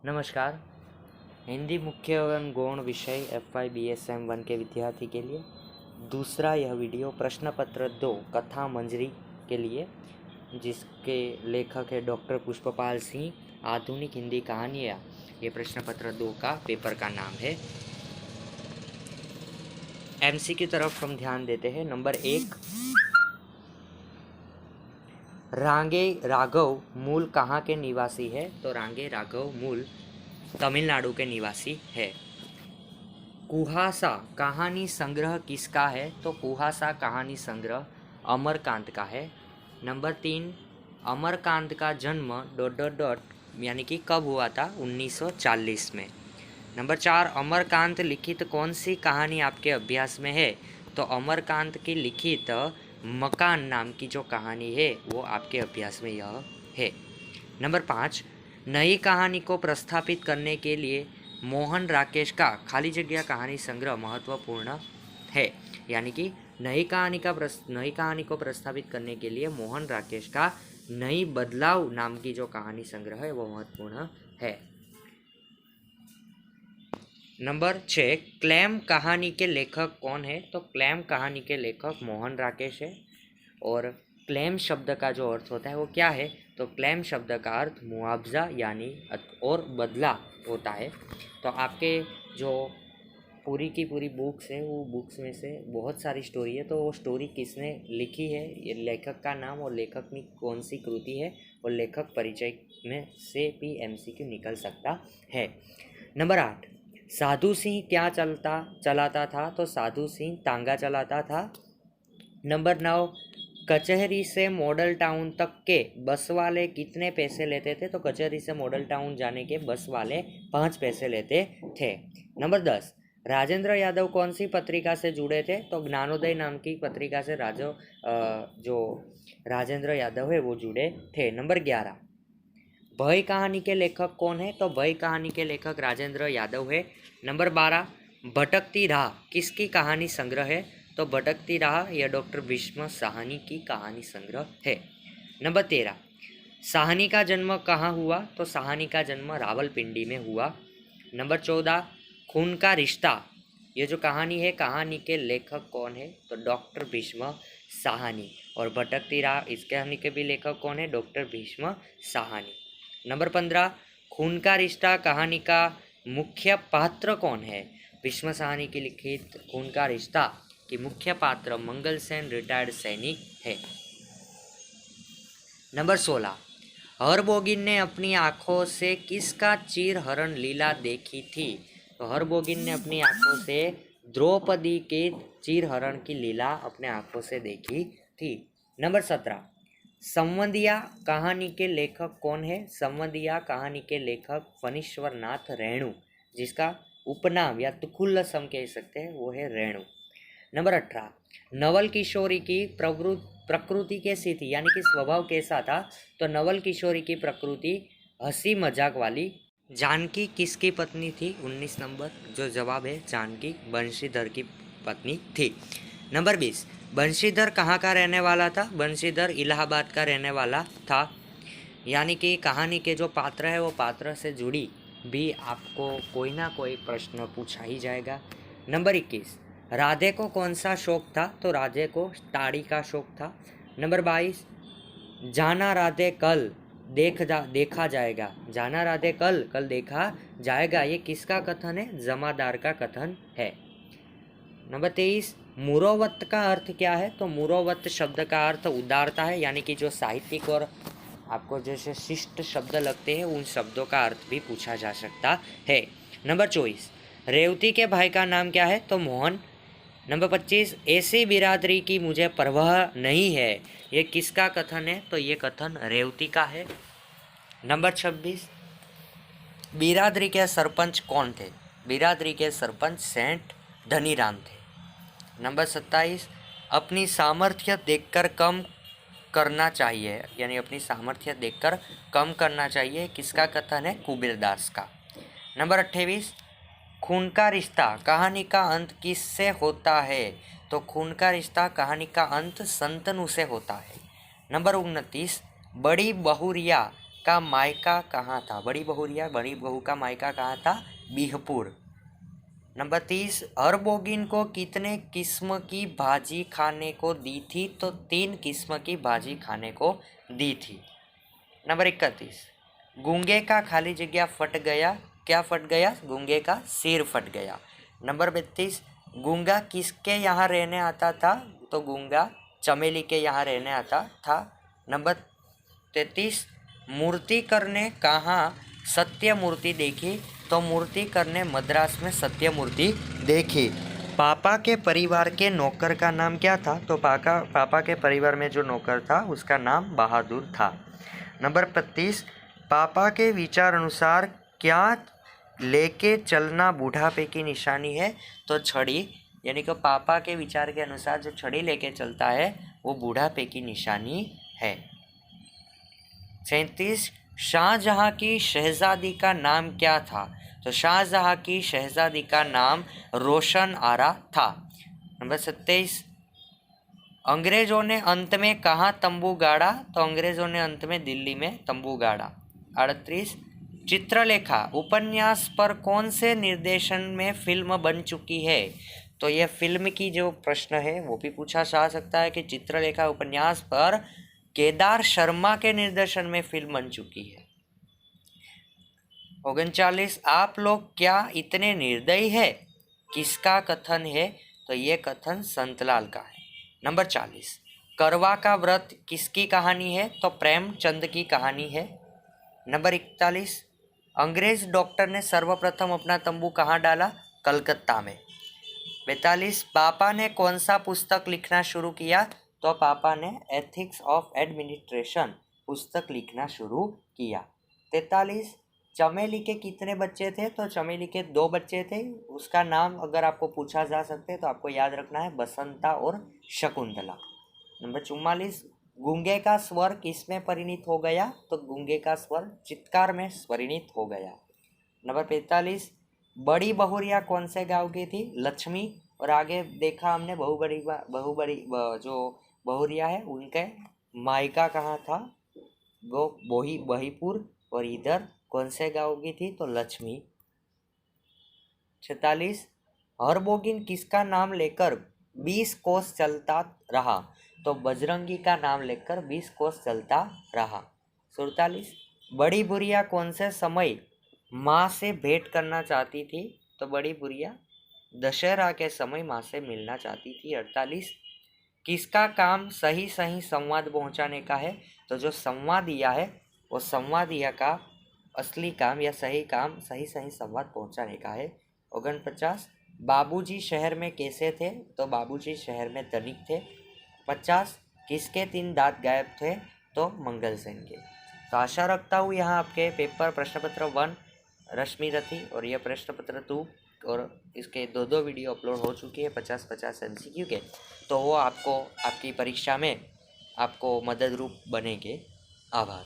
नमस्कार। हिंदी मुख्य एवं गौण विषय FY BSM 1 के विद्यार्थी के लिए दूसरा यह वीडियो प्रश्न पत्र 2 कथा मंजरी के लिए, जिसके लेखक है डॉक्टर पुष्पपाल सिंह। आधुनिक हिंदी कहानियाँ, ये प्रश्न पत्र 2 का पेपर का नाम है। MC की तरफ हम ध्यान देते हैं। नंबर 1, रांगे राघव मूल कहाँ के निवासी है? तो रांगे राघव मूल तमिलनाडु के निवासी है। कुहासा कहानी संग्रह किसका है? तो कुहासा कहानी संग्रह अमरकांत का है। नंबर 3, अमरकांत का जन्म ... यानी कि कब हुआ था? 1940 में। नंबर 4, अमरकांत लिखित कौन सी कहानी आपके अभ्यास में है? तो अमरकांत की लिखित मकान नाम की जो कहानी है वो आपके अभ्यास में यह है। नंबर 5, नई कहानी को प्रस्थापित करने के लिए मोहन राकेश का खाली जगह कहानी संग्रह महत्वपूर्ण है। यानी कि नई कहानी को प्रस्थापित करने के लिए मोहन राकेश का नई बदलाव नाम की जो कहानी संग्रह है वो महत्वपूर्ण है। नंबर 6, क्लैम कहानी के लेखक कौन है? तो क्लैम कहानी के लेखक मोहन राकेश है। और क्लेम शब्द का जो अर्थ होता है वो क्या है? तो क्लेम शब्द का अर्थ मुआवजा यानी और बदला होता है। तो आपके जो पूरी की पूरी बुक्स है वो बुक्स में से बहुत सारी स्टोरी है, तो वो स्टोरी किसने लिखी है, ये लेखक का नाम और लेखक में कौन सी कृति है और लेखक परिचय में से भी MCQ निकल सकता है। नंबर 8, साधु सिंह क्या चलाता था? तो साधु सिंह तांगा चलाता था। नंबर 9, कचहरी से मॉडल टाउन तक के बस वाले कितने पैसे लेते थे? तो कचहरी से मॉडल टाउन जाने के बस वाले 5 पैसे लेते थे। नंबर 10, राजेंद्र यादव कौन सी पत्रिका से जुड़े थे? तो ज्ञानोदय नाम की पत्रिका से जो राजेंद्र यादव है वो जुड़े थे। नंबर 11, भय कहानी के लेखक कौन है? तो भय कहानी के लेखक राजेंद्र यादव है। नंबर 12, भटकती राह किसकी कहानी संग्रह है? तो भटकती राह यह डॉक्टर भीष्म साहनी की कहानी संग्रह है। नंबर 13, साहनी का जन्म कहाँ हुआ? तो साहनी का जन्म रावलपिंडी में हुआ। नंबर 14, खून का रिश्ता ये जो कहानी है, कहानी के लेखक कौन है? तो डॉक्टर भीष्म साहनी। और भटकती राह इस कहानी के भी लेखक कौन है? डॉक्टर भीष्म साहनी। नंबर 15, खून का रिश्ता कहानी का मुख्य पात्र कौन है? भीष्म साहनी की लिखित खून का रिश्ता की मुख्य पात्र मंगल सेन रिटायर्ड सैनिक है। नंबर 16, हरबोगिन ने अपनी आंखों से किसका चीर हरण लीला देखी थी? तो हरबोगिन ने अपनी आंखों से द्रौपदी के चीर हरण की लीला अपने आंखों से देखी थी। नंबर 17, संवंदिया कहानी के लेखक कौन है? संवंदिया कहानी के लेखक फणीश्वर नाथ रेणु, जिसका उपनाम या तुखुल्लसम कह सकते हैं वो है रेणु। नंबर 18, नवल किशोरी की प्रकृति कैसी थी, यानी कि स्वभाव कैसा था? तो नवल किशोरी की प्रकृति हंसी मजाक वाली। जानकी किसकी पत्नी थी? 19 नंबर जो जवाब है जानकी बंशीधर की पत्नी थी। नंबर 20, बंशीधर कहाँ का रहने वाला था? बंशीधर इलाहाबाद का रहने वाला था। यानी कि कहानी के जो पात्र है वो पात्र से जुड़ी भी आपको कोई ना कोई प्रश्न पूछा ही जाएगा। नंबर 21, राधे को कौन सा शौक था? तो राधे को ताड़ी का शौक था। नंबर 22, जाना राधे कल देखा जाएगा। जाना राधे कल देखा जाएगा, ये किसका कथन है? जमादार का कथन है। नंबर 23, मुरोवत का अर्थ क्या है? तो मुरोवत शब्द का अर्थ उदारता है, यानी कि जो साहित्यिक और आपको जैसे शिष्ट शब्द लगते हैं उन शब्दों का अर्थ भी पूछा जा सकता है। नंबर 24, रेवती के भाई का नाम क्या है? तो मोहन। नंबर 25, ऐसी बिरादरी की मुझे परवाह नहीं है, ये किसका कथन है? तो ये कथन रेवती का है। नंबर 26, बिरादरी के सरपंच कौन थे? बिरादरी के सरपंच सेठ धनीराम थे। नंबर 27, अपनी सामर्थ्य देखकर कम करना चाहिए, यानी अपनी सामर्थ्य देखकर कम करना चाहिए, किसका कथन है? कुबेरदास का। नंबर 28, खून का रिश्ता कहानी का अंत किससे होता है? तो खून का रिश्ता कहानी का अंत संतनु से होता है। नंबर 29, बड़ी बहुरिया का मायका कहाँ था? बड़ी बहू का मायका कहाँ था? बीहपुर। नंबर 30, हरबोगिन को कितने किस्म की भाजी खाने को दी थी? तो 3 किस्म की भाजी खाने को दी थी। नंबर 31, गूंगे का खाली जगह फट गया, क्या फट गया? गूंगे का सिर फट गया। नंबर 32, गूंगा किसके यहाँ रहने आता था? तो गूंगा चमेली के यहाँ रहने आता था। नंबर 33, मूर्तिकर ने कहाँ सत्य मूर्ति देखी? तो मूर्तिकर ने मद्रास में सत्य मूर्ति देखी। पापा के परिवार के नौकर का नाम क्या था? तो पापा के परिवार में जो नौकर था उसका नाम बहादुर था। नंबर 35, पापा के विचार अनुसार क्या लेके चलना बुढ़ापे की निशानी है? तो छड़ी, यानी कि पापा के विचार के अनुसार जो छड़ी लेके चलता है वो बुढ़ापे की निशानी है। 37, शाहजहां की शहजादी का नाम क्या था? तो शाहजहां की शहजादी का नाम रोशन आरा था। नंबर 27, अंग्रेजों ने अंत में कहाँ तंबू गाड़ा? तो अंग्रेजों ने अंत में दिल्ली में तंबू गाड़ा। 38, चित्रलेखा उपन्यास पर कौन से निर्देशन में फिल्म बन चुकी है? तो यह फिल्म की जो प्रश्न है वो भी पूछा जा सकता है कि चित्रलेखा उपन्यास पर केदार शर्मा के निर्देशन में फिल्म बन चुकी है। 39, आप लोग क्या इतने निर्दयी है? किसका कथन है? तो ये कथन संतलाल का है। नंबर 40, करवा का व्रत किसकी कहानी है? तो प्रेमचंद की कहानी है। नंबर 41, अंग्रेज डॉक्टर ने सर्वप्रथम अपना तंबू कहाँ डाला? कलकत्ता में। 42, पापा ने कौन सा पुस्तक लिखना शुरू किया? तो पापा ने एथिक्स ऑफ एडमिनिस्ट्रेशन पुस्तक लिखना शुरू किया। 43, चमेली के कितने बच्चे थे? तो चमेली के 2 बच्चे थे। उसका नाम अगर आपको पूछा जा सकते हैं तो आपको याद रखना है बसंता और शकुंतला। नंबर 44, गूंगे का स्वर किसमें परिणित हो गया? तो गूंगे का स्वर चित्कार में परिणित हो गया। नंबर 45, बड़ी बहुरिया कौन से गांव की थी? लक्ष्मी। और आगे देखा हमने जो बहुरिया है उनके मायका कहाँ था? वो बहीपुर। और इधर कौन से गांव की थी? तो लक्ष्मी। 46, हरबोगिन किसका नाम लेकर 20 कोस चलता रहा? तो बजरंगी का नाम लेकर 20 कोस चलता रहा। 47, बड़ी बुढ़िया कौन से समय माँ से भेंट करना चाहती थी? तो बड़ी बुढ़िया दशहरा के समय माँ से मिलना चाहती थी। 48, किसका काम सही सही संवाद पहुँचाने का है? तो जो संवादिया है वो संवादिया का असली काम या सही काम सही सही संवाद पहुँचाने का है। 49, बाबूजी शहर में कैसे थे? तो बाबूजी शहर में धनिक थे। 50, किसके 3 दांत गायब थे? तो मंगल सेन के। तो आशा रखता हूँ यहाँ आपके पेपर प्रश्न पत्र 1 रश्मि रथी और यह प्रश्न पत्र 2 और इसके 2 वीडियो अपलोड हो चुकी है 50-50 MCQ के। तो वो आपको आपकी परीक्षा में आपको मददरूप बनेंगे। आभार।